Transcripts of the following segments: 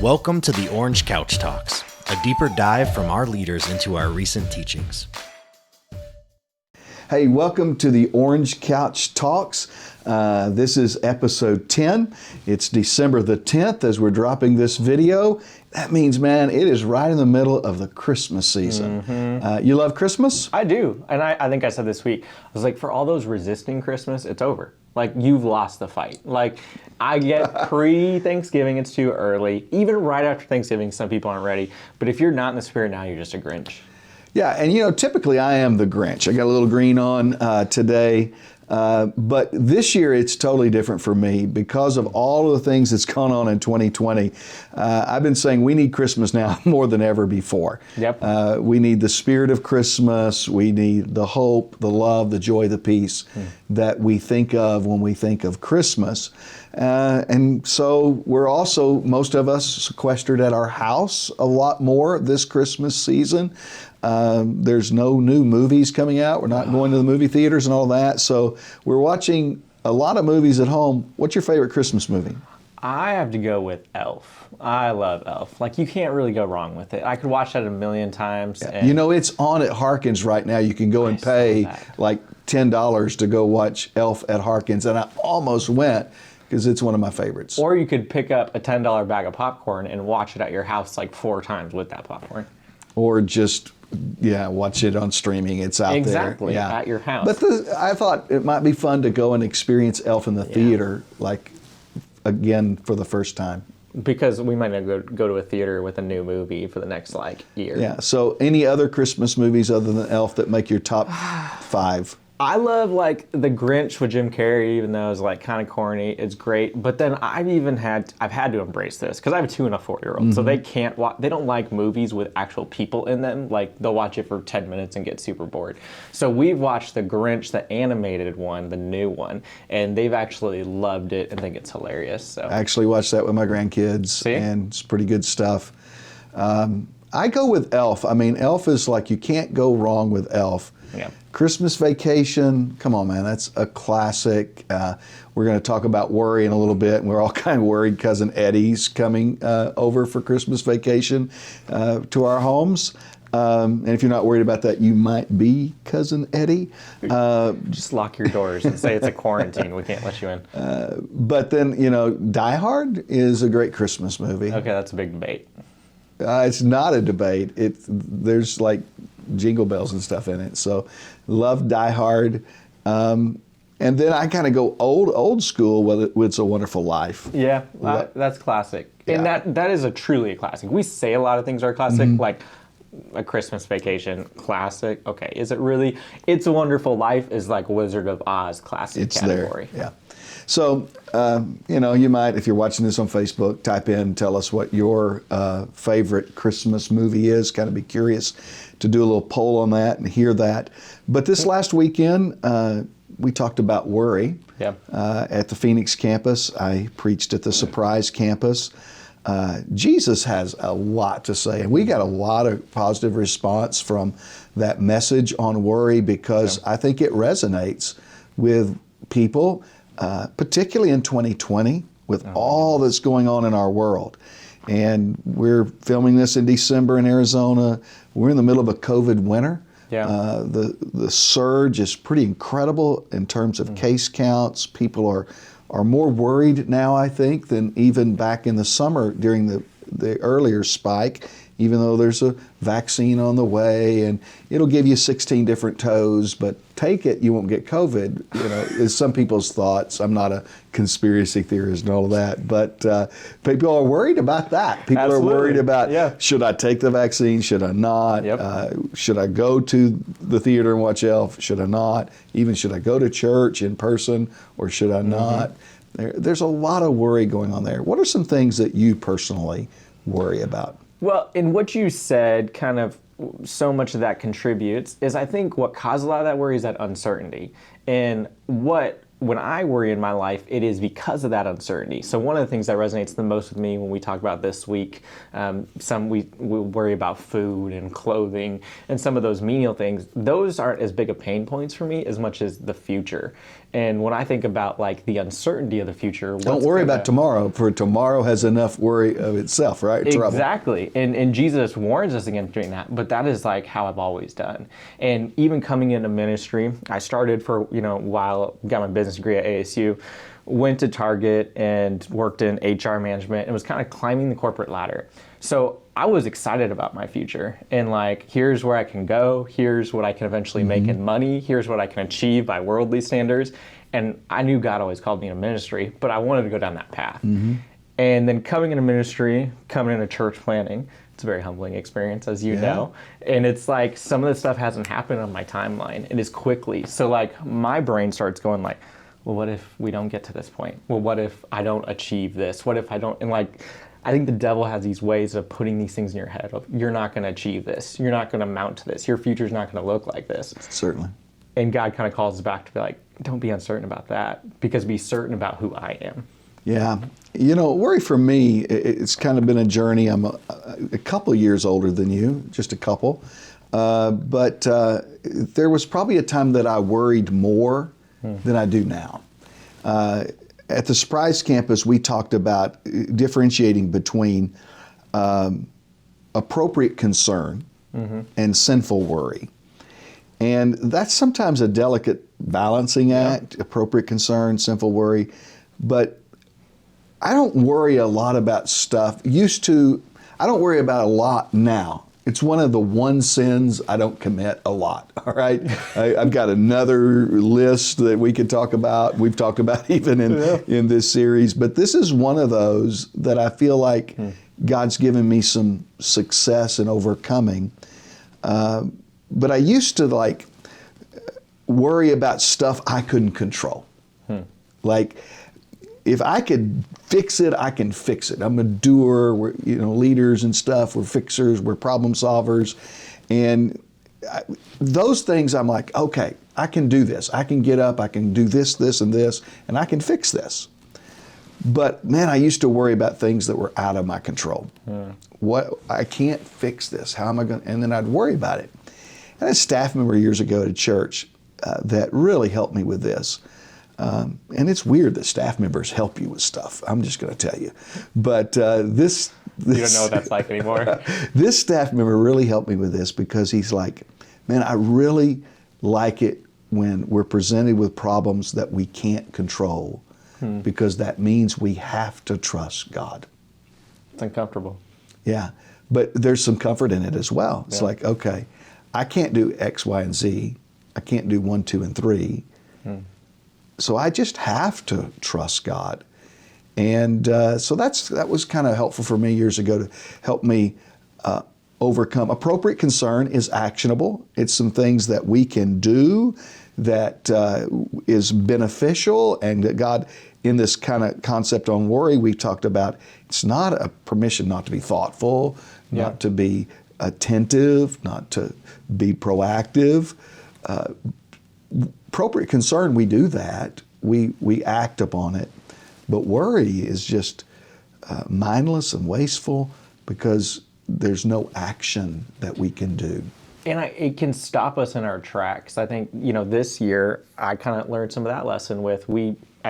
Welcome to the Orange Couch Talks, a deeper dive from our leaders into our recent teachings. Hey, welcome to the Orange Couch Talks. This is episode 10. It's December the 10th as we're dropping this video. That means, man, it is right in the middle of the Christmas season. You love Christmas? I do. And I think I said this week, I was like, for all those resisting Christmas, it's over. Like, you've lost the fight. Like, I get pre-Thanksgiving, it's too early. Even right after Thanksgiving, some people aren't ready. But if you're not in the spirit now, you're just a Grinch. Yeah, and you know, typically I am the Grinch. I got a little green on today. But this year it's totally different for me because of all of the things that's gone on in 2020. I've been saying we need Christmas now more than ever before. Yep. We need the spirit of Christmas. We need the hope, the love, the joy, the peace that we think of when we think of Christmas. And so we're also, most of us, sequestered at our house a lot more this Christmas season. There's no new movies coming out. We're not going to the movie theaters and all that. So we're watching a lot of movies at home. What's your favorite Christmas movie? I have to go with Elf. I love Elf. Like, you can't really go wrong with it. I could watch that a million times. And You know, it's on at Harkins right now. You can go and pay like $10 to go watch Elf at Harkins. And I almost went because it's one of my favorites. Or you could pick up a $10 bag of popcorn and watch it at your house like 4 times with that popcorn. Or just, watch it on streaming. It's out Exactly, there. at your house. But I thought it might be fun to go and experience Elf in the theater, like, again, for the first time. Because we might not go to a theater with a new movie for the next, year. Yeah, so any other Christmas movies other than Elf that make your top 5? I love, The Grinch with Jim Carrey, even though it's, kind of corny. It's great. But then I've had to embrace this, because I have a 2 and a 4-year-old, so they can't watch, they don't like movies with actual people in them. Like, they'll watch it for 10 minutes and get super bored. So we've watched The Grinch, the animated one, the new one, and they've actually loved it and think it's hilarious. So I actually watched that with my grandkids, See? and it's pretty good stuff. I go with Elf. I mean, Elf is like, you can't go wrong with Elf. Yeah. Christmas Vacation, come on, man, that's a classic. We're going to talk about worry in a little bit, and we're all kind of worried Cousin Eddie's coming over for Christmas Vacation to our homes. And if you're not worried about that, you might be Cousin Eddie. Just lock your doors and say it's a quarantine. We can't let you in. But then, Die Hard is a great Christmas movie. Okay, that's a big debate. It's not a debate. There's jingle bells and stuff in it. So love Die Hard. And then I kind of go old school with It's a Wonderful Life. Yeah, that's classic. And that is truly a classic. We say a lot of things are classic, like A Christmas Vacation, classic. Okay, is it really? It's a Wonderful Life is like Wizard of Oz classic category. There, yeah. So, you might, if you're watching this on Facebook, type in, tell us what your favorite Christmas movie is. Kind of be curious to do a little poll on that and hear that. But this last weekend, we talked about worry at the Phoenix campus. I preached at the Surprise campus. Jesus has a lot to say, and we got a lot of positive response from that message on worry because I think it resonates with people. Particularly in 2020 with all that's going on in our world. And we're filming this in December in Arizona. We're in the middle of a COVID winter. Yeah. The surge is pretty incredible in terms of case counts. People are more worried now, I think, than even back in the summer during the earlier spike, even though there's a vaccine on the way and it'll give you 16 different toes, but take it, you won't get COVID, is some people's thoughts. I'm not a conspiracy theorist and all of that, but people are worried about that. People Absolutely. are worried about, should I take the vaccine? Should I not? Yep. Should I go to the theater and watch Elf? Should I not? Even should I go to church in person or should I not? There's a lot of worry going on there. What are some things that you personally worry about? Well, in what you said, kind of so much of that contributes, is I think what causes a lot of that worry is that uncertainty. And when I worry in my life, it is because of that uncertainty. So one of the things that resonates the most with me when we talk about this week, we worry about food and clothing and some of those menial things. Those aren't as big of pain points for me as much as the future. And when I think about like the uncertainty of the future, Don't worry about tomorrow, for tomorrow has enough worry of itself, right? Trouble. Exactly. And Jesus warns us against doing that, but that is like how I've always done. And even coming into ministry, I started for, while got my business degree at ASU, went to Target and worked in HR management and was kind of climbing the corporate ladder. So I was excited about my future and like, here's where I can go. Here's what I can eventually make in money. Here's what I can achieve by worldly standards. And I knew God always called me to ministry, but I wanted to go down that path. And then coming into ministry, coming into church planning, it's a very humbling experience, as you know. And it's like some of this stuff hasn't happened on my timeline. It is quickly. So like my brain starts going like, well, what if we don't get to this point? Well, what if I don't achieve this? What if I don't? And like, I think the devil has these ways of putting these things in your head of, you're not going to achieve this. You're not going to amount to this. Your future's not going to look like this. Certainly. And God kind of calls us back to be like, don't be uncertain about that, because be certain about who I am. Yeah. Worry for me, it's kind of been a journey. I'm a couple of years older than you, just a couple. But there was probably a time that I worried more than I do now. At the Surprise Campus, we talked about differentiating between appropriate concern and sinful worry. And that's sometimes a delicate balancing act, appropriate concern, sinful worry. But I don't worry a lot about stuff. I don't worry about a lot now. It's one of the one sins I don't commit a lot, all right? I've got another list that we could talk about. We've talked about even in this series. But this is one of those that I feel like God's given me some success in overcoming. But I used to like worry about stuff I couldn't control. Like, if I could fix it, I can fix it. I'm a doer. We're leaders and stuff. We're fixers. We're problem solvers, and those things I'm like, okay, I can do this. I can get up. I can do this, this, and this, and I can fix this. But man, I used to worry about things that were out of my control. What, I can't fix this. How am I going? And then I'd worry about it. I had a staff member years ago at a church that really helped me with this. And it's weird that staff members help you with stuff. I'm just going to tell you. But this You don't know what that's like anymore. This staff member really helped me with this, because he's like, man, I really like it when we're presented with problems that we can't control, because that means we have to trust God. It's uncomfortable. Yeah. But there's some comfort in it as well. It's like, okay, I can't do X, Y, and Z. I can't do 1, 2, and 3. So I just have to trust God. And so that was kind of helpful for me years ago to help me overcome. Appropriate concern is actionable. It's some things that we can do that is beneficial, and that God, in this kind of concept on worry, we talked about, it's not a permission not to be thoughtful, not to be attentive, not to be proactive. Appropriate concern, we do that. We act upon it. But worry is just mindless and wasteful, because there's no action that we can do. And it can stop us in our tracks. I think, this year, I kind of learned some of that lesson with,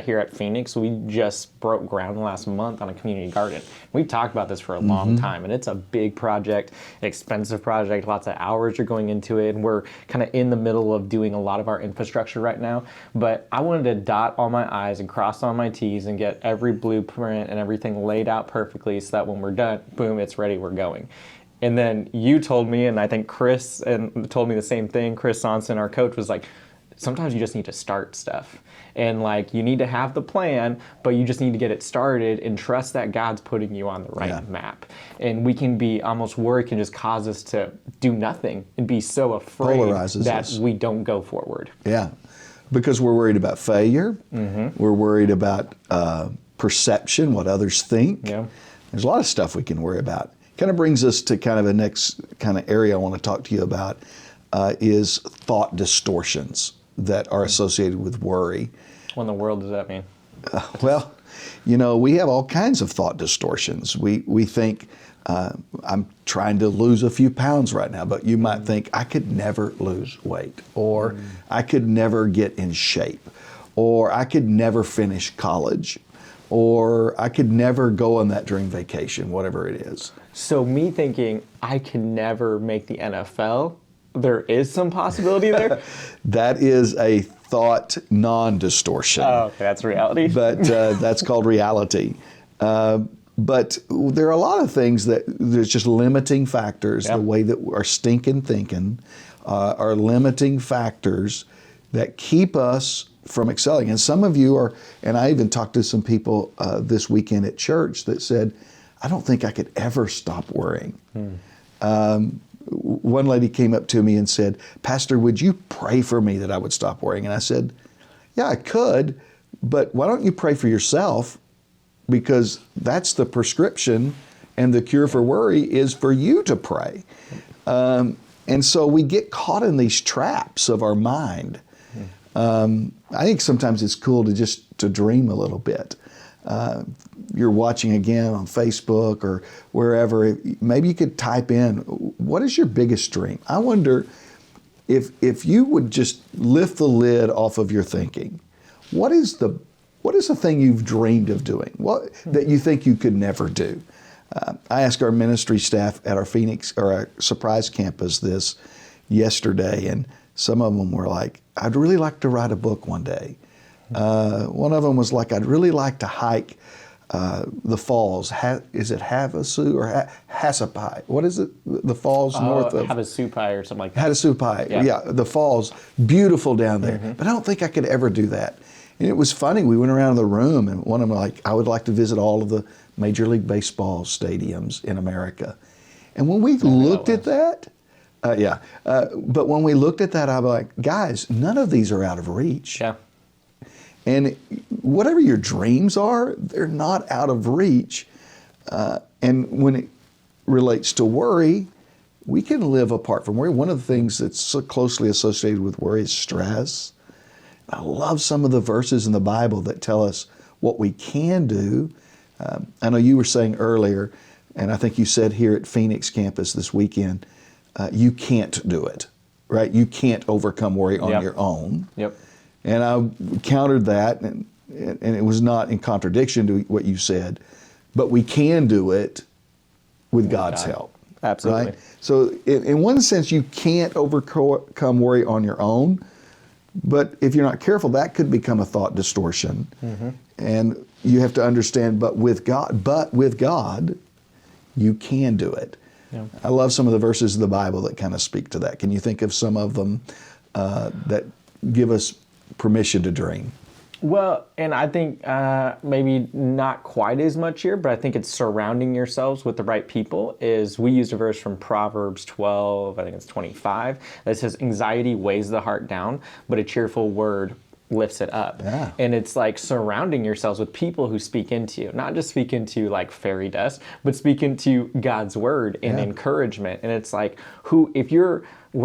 here at Phoenix, we just broke ground last month on a community garden. We've talked about this for a long time, and it's a big project, expensive project, lots of hours are going into it, and we're kind of in the middle of doing a lot of our infrastructure right now. But I wanted to dot all my I's and cross all my T's and get every blueprint and everything laid out perfectly, so that when we're done, boom, it's ready, we're going. And then you told me, and I think Chris told me the same thing, Chris Sonson, our coach, was like, sometimes you just need to start stuff. And like, you need to have the plan, but you just need to get it started and trust that God's putting you on the right map. And we can be, almost worry can just cause us to do nothing and be so afraid Polarizes that us. we don't go forward. Yeah, because we're worried about failure. We're worried about perception, what others think. Yeah. There's a lot of stuff we can worry about. Kind of brings us to kind of the next kind of area I want to talk to you about is thought distortions that are associated with worry. What in the world does that mean? Well, we have all kinds of thought distortions. We think, I'm trying to lose a few pounds right now, but you might think, I could never lose weight, or I could never get in shape, or I could never finish college, or I could never go on that dream vacation, whatever it is. So me thinking I can never make the NFL, there is some possibility there. That is a thought non-distortion. Oh, okay, that's reality. But that's called reality. But there are a lot of things that there's just limiting factors. Yep. The way that our stinking thinking are limiting factors that keep us from excelling. And some of you are, and I even talked to some people this weekend at church that said, I don't think I could ever stop worrying. One lady came up to me and said, Pastor, would you pray for me that I would stop worrying? And I said, yeah, I could, but why don't you pray for yourself? Because that's the prescription, and the cure for worry is for you to pray. And so we get caught in these traps of our mind. I think sometimes it's cool to dream a little bit. You're watching again on Facebook or wherever, maybe you could type in, what is your biggest dream? I wonder if you would just lift the lid off of your thinking. What is the thing you've dreamed of doing? What that you think you could never do? I asked our ministry staff at our Phoenix or our Surprise campus this yesterday, and some of them were like, I'd really like to write a book one day. One of them was like, I'd really like to hike the falls. Is it Havasu or Hasapai? What is it? The falls north of Havasupai or something like that. Havasupai. Yeah. Yeah, the falls, beautiful down there. But I don't think I could ever do that. And it was funny. We went around the room, and one of them like, I would like to visit all of the Major League Baseball stadiums in America. And when we looked at that, but when we looked at that, I was like, guys, none of these are out of reach. Yeah. And whatever your dreams are, they're not out of reach. And when it relates to worry, we can live apart from worry. One of the things that's so closely associated with worry is stress. I love some of the verses in the Bible that tell us what we can do. I know you were saying earlier, and I think you said here at Phoenix campus this weekend, you can't do it, right? You can't overcome worry on your own. Yep. And I countered that, and it was not in contradiction to what you said, but we can do it with God's help. Absolutely. Right? So in one sense, you can't overcome worry on your own, but if you're not careful, that could become a thought distortion. And you have to understand, but with God, you can do it. Yeah. I love some of the verses of the Bible that kind of speak to that. Can you think of some of them that give us permission to dream? Well, and I think maybe not quite as much here, but I think it's surrounding yourselves with the right people. We used a verse from Proverbs 12, I think it's 25, that says, anxiety weighs the heart down, but a cheerful word lifts it up. Yeah. And it's like surrounding yourselves with people who speak into you, not just speak into like fairy dust, but speak into God's word and encouragement. And it's like, we're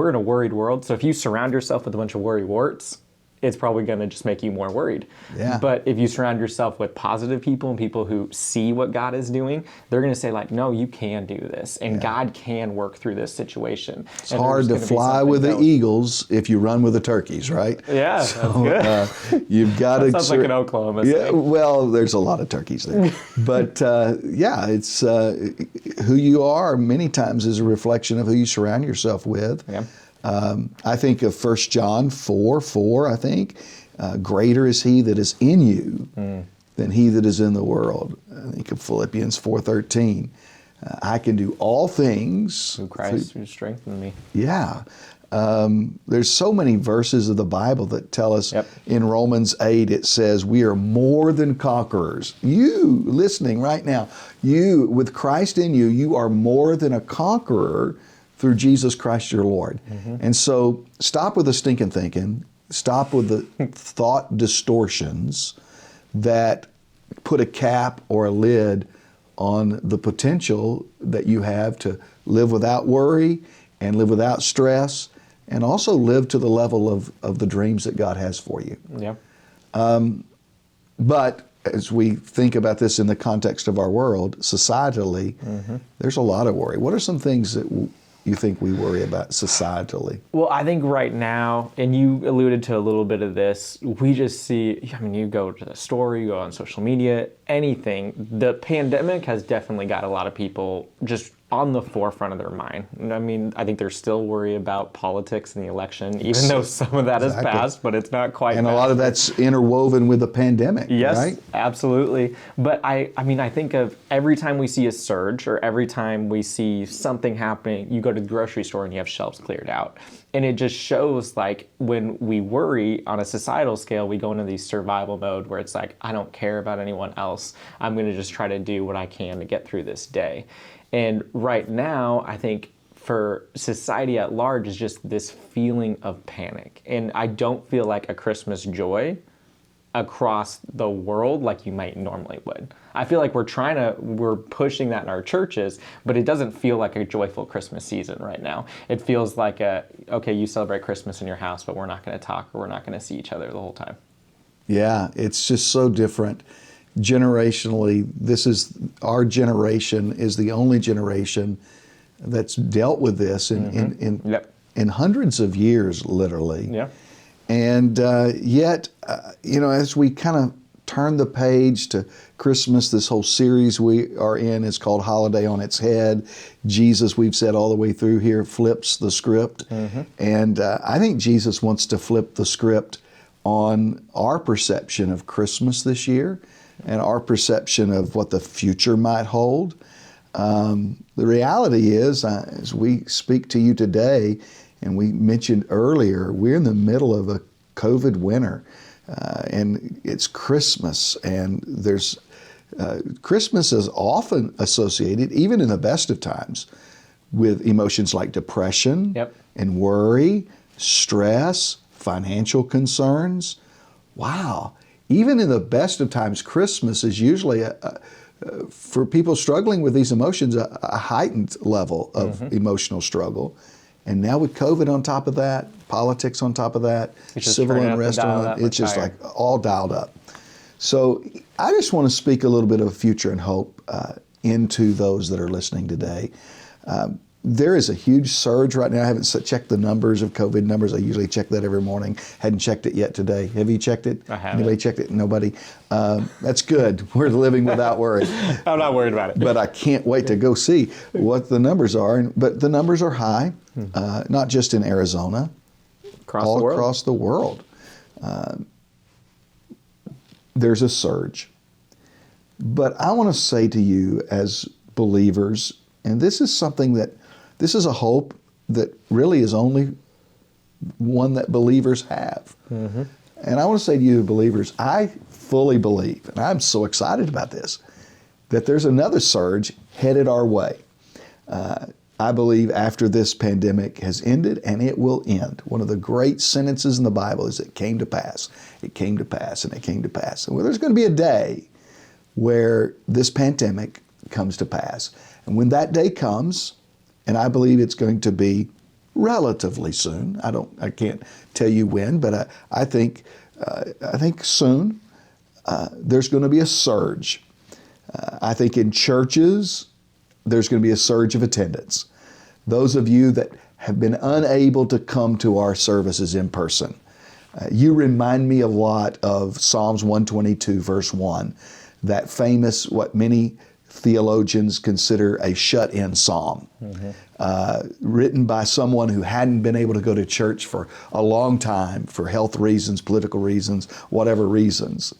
in a worried world, so if you surround yourself with a bunch of worry warts, it's probably going to just make you more worried. Yeah. But if you surround yourself with positive people and people who see what God is doing, they're going to say like, no, you can do this. And God can work through this situation. It's hard to fly with the eagles if you run with the turkeys, right? Yeah, So, that's good. You've got to... Sounds like an Oklahoma Yeah, thing. well, there's a lot of turkeys there. But it's who you are many times is a reflection of who you surround yourself with. Yeah. I think of 1 John 4:4, I think. Greater is he that is in you than he that is in the world. I think of Philippians 4:13. I can do all things Through Christ who strengthened me. Yeah. There's so many verses of the Bible that tell us in Romans 8, it says, we are more than conquerors. You, listening right now, you, with Christ in you, you are more than a conqueror through Jesus Christ your Lord. And so stop with the stinking thinking, stop with the thought distortions that put a cap or a lid on the potential that you have to live without worry and live without stress and also live to the level of the dreams that God has for you. Yeah. But as we think about this in the context of our world, societally, there's a lot of worry. What are some things that you think we worry about societally? Well, I think right now, and you alluded to a little bit of this, we just see, I mean, you go to the store, you go on social media, anything. The pandemic has definitely got a lot of people just on the forefront of their mind. I mean, I think they're still worried about politics and the election, even though some of that has passed, but it's not quite And a passed. lot of that's interwoven with the pandemic, Yes, right? absolutely. But I mean, I think of every time we see a surge or every time we see something happening, you go to the grocery store and you have shelves cleared out. And it just shows like when we worry on a societal scale, we go into the survival mode where it's like, I don't care about anyone else. I'm going to just try to do what I can to get through this day. And right now, I think for society at large is just this feeling of panic. And I don't feel like a Christmas joy across the world like you might normally would. I feel like we're pushing that in our churches, but it doesn't feel like a joyful Christmas season right now. It feels like okay, you celebrate Christmas in your house, but we're not going to talk or we're not going to see each other the whole time. Yeah, it's just so different. Generationally, our generation is the only generation that's dealt with this in hundreds of years, literally. Yeah. And yet, as we kind of turn the page to Christmas, this whole series we are in is called Holiday on Its Head. Jesus, we've said all the way through here, flips the script. And I think Jesus wants to flip the script on our perception of Christmas this year and our perception of what the future might hold. The reality is, as we speak to you today, and we mentioned earlier, we're in the middle of a COVID winter, and it's Christmas, and there's Christmas is often associated, even in the best of times, with emotions like depression and worry, stress, financial concerns. Wow. Even in the best of times, Christmas is usually, for people struggling with these emotions, a heightened level of emotional struggle. And now with COVID on top of that, politics on top of that, civil unrest on it, it's just like all dialed up. So I just want to speak a little bit of future and hope into those that are listening today. There is a huge surge right now. I haven't checked the numbers of COVID numbers. I usually check that every morning. Hadn't checked it yet today. Have you checked it? I haven't. Anybody checked it? Nobody? That's good. We're living without worry. I'm not worried about it. But I can't wait to go see what the numbers are. But the numbers are high, not just in Arizona, all across the world. There's a surge. But I want to say to you as believers, and this is a hope that really is only one that believers have. And I want to say to you believers, I fully believe, and I'm so excited about this, that there's another surge headed our way. I believe after this pandemic has ended, and it will end. One of the great sentences in the Bible is, it came to pass, it came to pass, and it came to pass. And well, there's going to be a day where this pandemic comes to pass. And when that day comes, and I believe it's going to be relatively soon. I can't tell you when, but I think soon. There's going to be a surge. I think in churches, there's going to be a surge of attendance. Those of you that have been unable to come to our services in person, you remind me a lot of Psalms 122, verse 1, that famous, what many theologians consider a shut-in psalm, written by someone who hadn't been able to go to church for a long time for health reasons, political reasons, whatever reasons.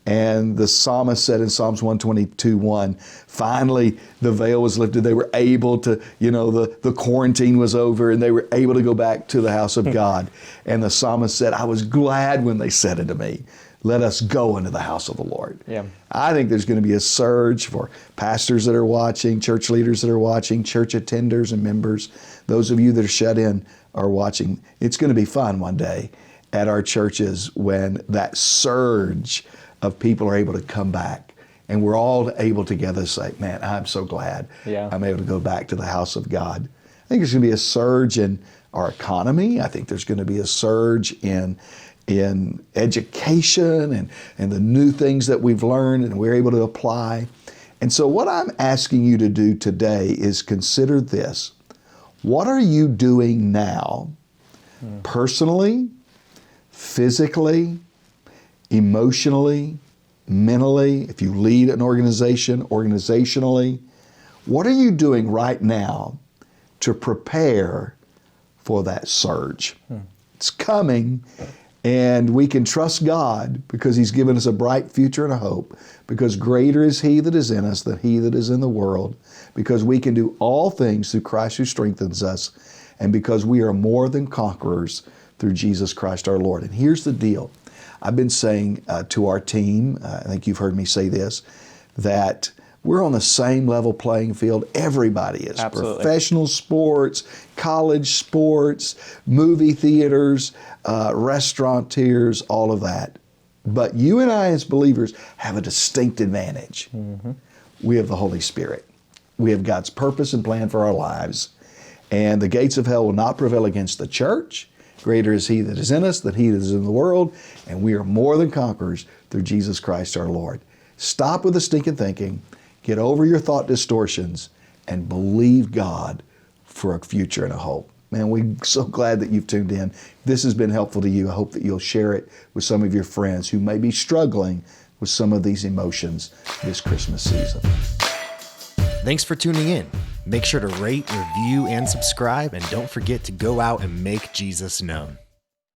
And the psalmist said in Psalms 122:1, finally the veil was lifted. They were able to, the quarantine was over and they were able to go back to the house of God. And the psalmist said, I was glad when they said unto me, let us go into the house of the Lord. Yeah. I think there's going to be a surge for pastors that are watching, church leaders that are watching, church attenders and members. Those of you that are shut in are watching. It's going to be fun one day at our churches when that surge of people are able to come back and we're all able together to say, man, I'm so glad I'm able to go back to the house of God. I think there's going to be a surge in our economy. I think there's going to be a surge in education and the new things that we've learned and we're able to apply. And so what I'm asking you to do today is consider this. What are you doing now, personally, physically, emotionally, mentally, if you lead an organization, organizationally? What are you doing right now to prepare for that surge? It's coming, and we can trust God because He's given us a bright future and a hope, because greater is He that is in us than he that is in the world, because we can do all things through Christ who strengthens us, and because we are more than conquerors through Jesus Christ our Lord. And here's the deal. I've been saying to our team, I think you've heard me say this, that we're on the same level playing field. Everybody is. Absolutely. Professional sports, college sports, movie theaters, restaurateurs, all of that. But you and I as believers have a distinct advantage. We have the Holy Spirit. We have God's purpose and plan for our lives. And the gates of hell will not prevail against the church. Greater is He that is in us than he that is in the world. And we are more than conquerors through Jesus Christ our Lord. Stop with the stinking thinking. Get over your thought distortions and believe God for a future and a hope. Man, we're so glad that you've tuned in. If this has been helpful to you, I hope that you'll share it with some of your friends who may be struggling with some of these emotions this Christmas season. Thanks for tuning in. Make sure to rate, review, and subscribe, and don't forget to go out and make Jesus known.